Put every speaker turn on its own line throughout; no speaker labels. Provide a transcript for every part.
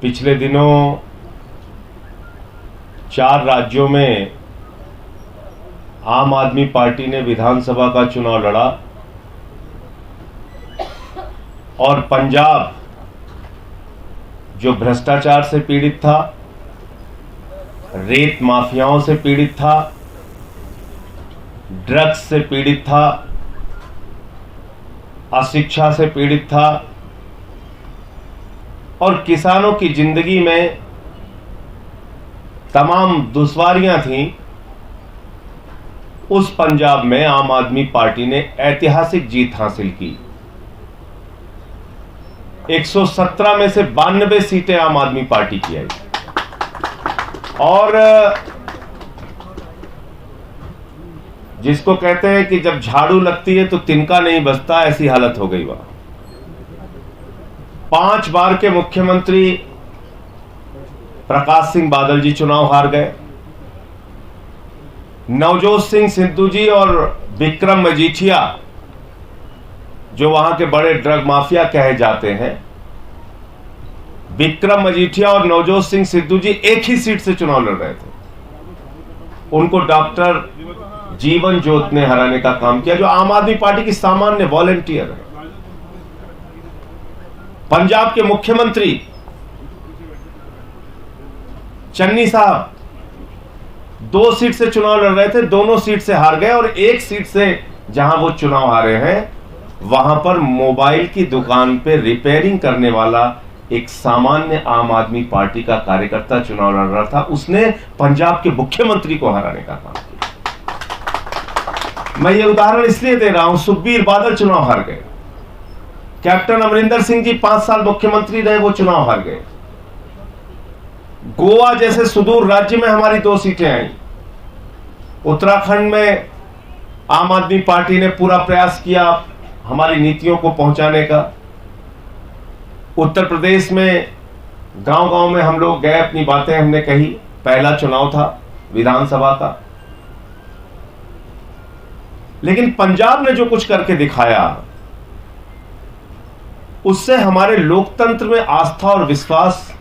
पिछले दिनों 4 राज्यों में आम आदमी पार्टी ने विधानसभा का चुनाव लड़ा और पंजाब जो भ्रष्टाचार से पीड़ित था, रेत माफियाओं से पीड़ित था, ड्रग्स से पीड़ित था, अशिक्षा से पीड़ित था और किसानों की जिंदगी में तमाम दुश्वारियां थीं, उस पंजाब में आम आदमी पार्टी ने ऐतिहासिक जीत हासिल की। 117 में से 92 सीटें आम आदमी पार्टी की आई और जिसको कहते हैं कि जब झाड़ू लगती है तो तिनका नहीं बजता, ऐसी हालत हो गई वहां। 5 बार के मुख्यमंत्री प्रकाश सिंह बादल जी चुनाव हार गए। नवजोत सिंह सिद्धू जी और विक्रम मजीठिया जो वहां के बड़े ड्रग माफिया कहे जाते हैं, विक्रम मजीठिया और नवजोत सिंह सिद्धू जी एक ही सीट से चुनाव लड़ रहे थे। उनको डॉक्टर जीवन ज्योत ने हराने का काम किया, जो आम आदमी पार्टी की सामान्य वॉलंटियर है। पंजाब के मुख्यमंत्री चन्नी साहब 2 सीट से चुनाव लड़ रहे थे, दोनों सीट से हार गए और एक सीट से जहां वो चुनाव हारे हैं वहां पर मोबाइल की दुकान पे रिपेयरिंग करने वाला एक सामान्य आम आदमी पार्टी का कार्यकर्ता चुनाव लड़ रहा था। उसने पंजाब के मुख्यमंत्री को हराने का काम किया। मैं ये उदाहरण इसलिए दे रहा हूं, सुखबीर बादल चुनाव हार गए। कैप्टन अमरिंदर सिंह जी 5 साल मुख्यमंत्री रहे, वो चुनाव हार गए। गोवा जैसे सुदूर राज्य में हमारी 2 सीटें आई। उत्तराखंड में आम आदमी पार्टी ने पूरा प्रयास किया हमारी नीतियों को पहुंचाने का। उत्तर प्रदेश में गांव-गांव में हम लोग गए, अपनी बातें हमने कही। पहला चुनाव था विधानसभा का, लेकिन पंजाब ने जो कुछ करके दिखाया उससे हमारे लोकतंत्र में आस्था और विश्वास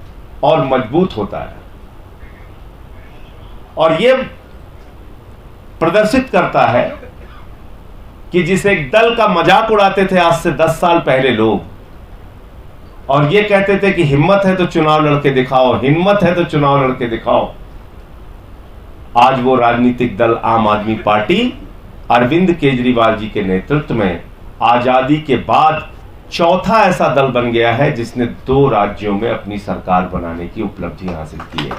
और मजबूत होता है और यह प्रदर्शित करता है कि जिस एक दल का मजाक उड़ाते थे आज से 10 साल पहले लोग और ये कहते थे कि हिम्मत है तो चुनाव लड़के दिखाओ, हिम्मत है तो चुनाव लड़के दिखाओ, आज वो राजनीतिक दल आम आदमी पार्टी अरविंद केजरीवाल जी के नेतृत्व में आजादी के बाद चौथा ऐसा दल बन गया है जिसने 2 राज्यों में अपनी सरकार बनाने की उपलब्धि हासिल की है।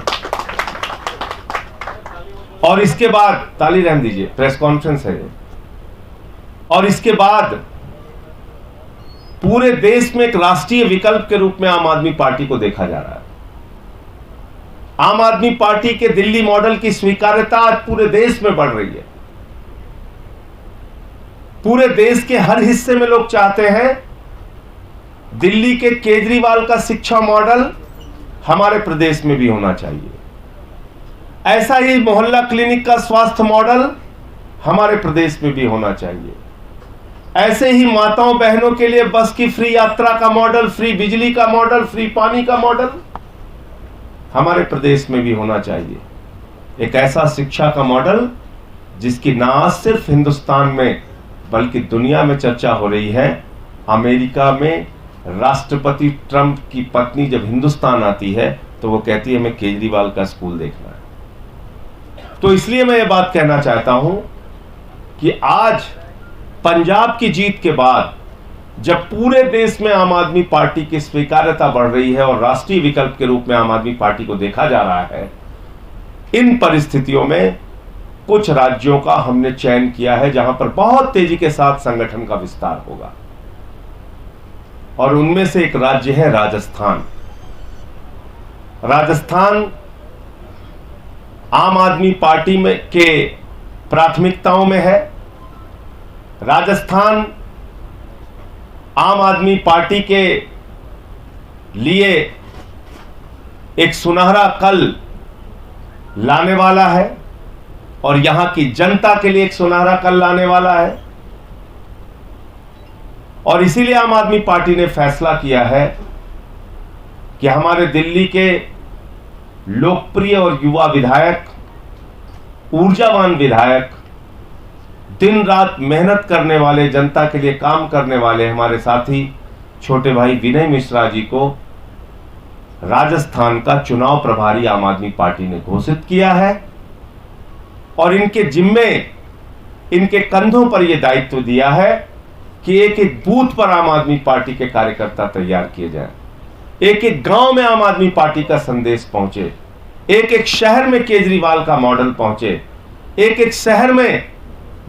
और इसके बाद ताली रहने दीजिए, प्रेस कॉन्फ्रेंस है। और इसके बाद पूरे देश में एक राष्ट्रीय विकल्प के रूप में आम आदमी पार्टी को देखा जा रहा है। आम आदमी पार्टी के दिल्ली मॉडल की स्वीकार्यता आज पूरे देश में बढ़ रही है। पूरे देश के हर हिस्से में लोग चाहते हैं दिल्ली के केजरीवाल का शिक्षा मॉडल हमारे प्रदेश में भी होना चाहिए। ऐसा ही मोहल्ला क्लिनिक का स्वास्थ्य मॉडल हमारे प्रदेश में भी होना चाहिए। ऐसे ही माताओं बहनों के लिए बस की फ्री यात्रा का मॉडल, फ्री बिजली का मॉडल, फ्री पानी का मॉडल हमारे प्रदेश में भी होना चाहिए। एक ऐसा शिक्षा का मॉडल जिसकी ना सिर्फ हिंदुस्तान में बल्कि दुनिया में चर्चा हो रही है। अमेरिका में राष्ट्रपति ट्रंप की पत्नी जब हिंदुस्तान आती है तो वो कहती है हमें केजरीवाल का स्कूल देखना है। तो इसलिए मैं ये बात कहना चाहता हूं कि आज पंजाब की जीत के बाद जब पूरे देश में आम आदमी पार्टी की स्वीकार्यता बढ़ रही है और राष्ट्रीय विकल्प के रूप में आम आदमी पार्टी को देखा जा रहा है, इन परिस्थितियों में कुछ राज्यों का हमने चयन किया है जहां पर बहुत तेजी के साथ संगठन का विस्तार होगा और उनमें से एक राज्य है राजस्थान। राजस्थान आम आदमी पार्टी में के प्राथमिकताओं में है। राजस्थान आम आदमी पार्टी के लिए एक सुनहरा कल लाने वाला है और यहां की जनता के लिए एक सुनहरा कल लाने वाला है और इसीलिए आम आदमी पार्टी ने फैसला किया है कि हमारे दिल्ली के लोकप्रिय और युवा विधायक, ऊर्जावान विधायक, दिन रात मेहनत करने वाले, जनता के लिए काम करने वाले हमारे साथी छोटे भाई विनय मिश्रा जी को राजस्थान का चुनाव प्रभारी आम आदमी पार्टी ने घोषित किया है और इनके जिम्मे, इनके कंधों पर यह दायित्व दिया है कि एक एक बूथ पर आम आदमी पार्टी के कार्यकर्ता तैयार किए जाएं, एक एक गांव में आम आदमी पार्टी का संदेश पहुंचे, एक एक शहर में केजरीवाल का मॉडल पहुंचे, एक एक शहर में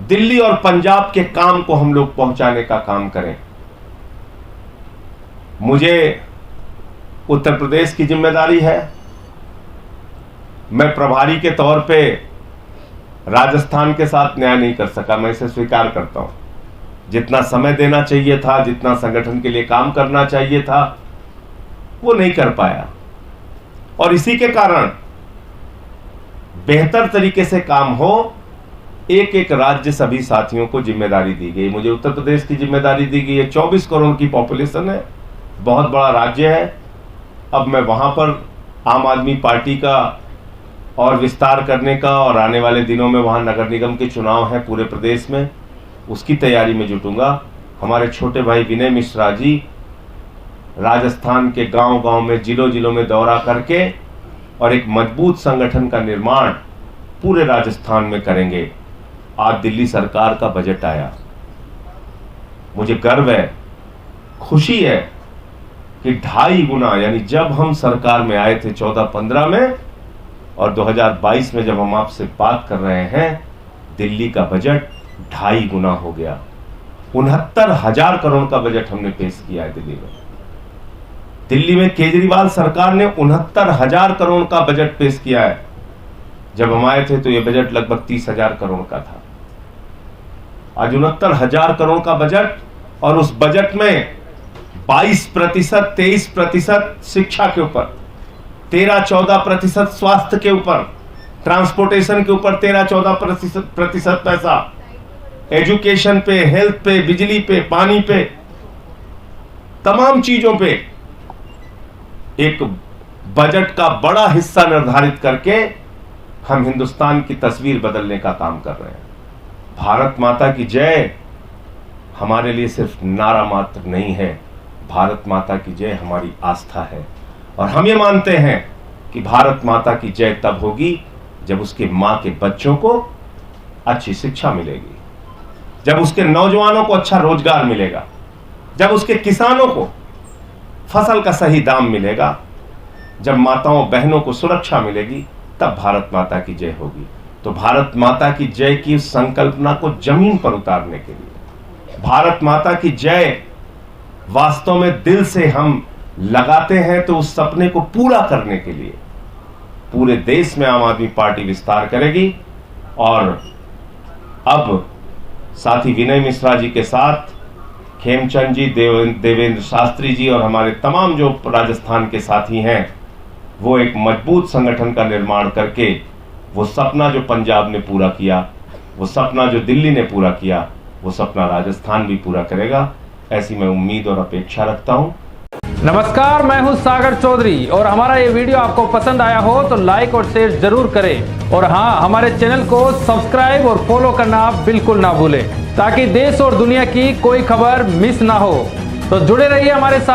दिल्ली और पंजाब के काम को हम लोग पहुंचाने का काम करें। मुझे उत्तर प्रदेश की जिम्मेदारी है। मैं प्रभारी के तौर पे राजस्थान के साथ न्याय नहीं कर सका, मैं इसे स्वीकार करता हूं। जितना समय देना चाहिए था, जितना संगठन के लिए काम करना चाहिए था, वो नहीं कर पाया और इसी के कारण बेहतर तरीके से काम हो, एक एक राज्य सभी साथियों को जिम्मेदारी दी गई। मुझे उत्तर प्रदेश की जिम्मेदारी दी गई है। 24 करोड़ की पॉपुलेशन है, बहुत बड़ा राज्य है। अब मैं वहां पर आम आदमी पार्टी का और विस्तार करने का, और आने वाले दिनों में वहां नगर निगम के चुनाव हैं पूरे प्रदेश में, उसकी तैयारी में जुटूंगा। हमारे छोटे भाई विनय मिश्रा जी राजस्थान के गांव गांव में, जिलों जिलों में दौरा करके और एक मजबूत संगठन का निर्माण पूरे राजस्थान में करेंगे। आज दिल्ली सरकार का बजट आया, मुझे गर्व है, खुशी है कि 2.5 गुना, यानी जब हम सरकार में आए थे 14-15 में और 2022 में जब हम आपसे बात कर रहे हैं, दिल्ली का बजट 2.5 गुना हो गया। 69,000 करोड़ का बजट हमने पेश किया है दिल्ली में। दिल्ली में केजरीवाल सरकार ने 69,000 करोड़ का बजट पेश किया है। जब हम आए थे तो यह बजट लगभग 30,000 करोड़ का था। आज 69,000 करोड़ का बजट, और उस बजट में 22%, 23% शिक्षा के ऊपर, 13-14% स्वास्थ्य के ऊपर, ट्रांसपोर्टेशन के ऊपर 13-14% पैसा, एजुकेशन पे, हेल्थ पे, बिजली पे, पानी पे, तमाम चीजों पे एक बजट का बड़ा हिस्सा निर्धारित करके हम हिंदुस्तान की तस्वीर बदलने का काम कर रहे हैं। भारत माता की जय हमारे लिए सिर्फ नारा मात्र नहीं है, भारत माता की जय हमारी आस्था है। और हम ये मानते हैं कि भारत माता की जय तब होगी जब उसके मां के बच्चों को अच्छी शिक्षा मिलेगी, जब उसके नौजवानों को अच्छा रोजगार मिलेगा, जब उसके किसानों को फसल का सही दाम मिलेगा, जब माताओं बहनों को सुरक्षा मिलेगी, तब भारत माता की जय होगी। तो भारत माता की जय की संकल्पना को जमीन पर उतारने के लिए, भारत माता की जय वास्तव में दिल से हम लगाते हैं तो उस सपने को पूरा करने के लिए पूरे देश में आम आदमी पार्टी विस्तार करेगी। और अब साथी विनय मिश्रा जी के साथ खेमचंद जी, देवेंद्र शास्त्री जी और हमारे तमाम जो राजस्थान के साथी हैं, वो एक मजबूत संगठन का निर्माण करके वो सपना जो पंजाब ने पूरा किया, वो सपना जो दिल्ली ने पूरा किया, वो सपना राजस्थान भी पूरा करेगा, ऐसी मैं उम्मीद और अपेक्षा रखता हूं।
नमस्कार, मैं हूं सागर चौधरी और हमारा ये वीडियो आपको पसंद आया हो तो लाइक और शेयर जरूर करें और हाँ, हमारे चैनल को सब्सक्राइब और फॉलो करना बिल्कुल ना भूलें ताकि देश और दुनिया की कोई खबर मिस ना हो। तो जुड़े रहिए हमारे साथ।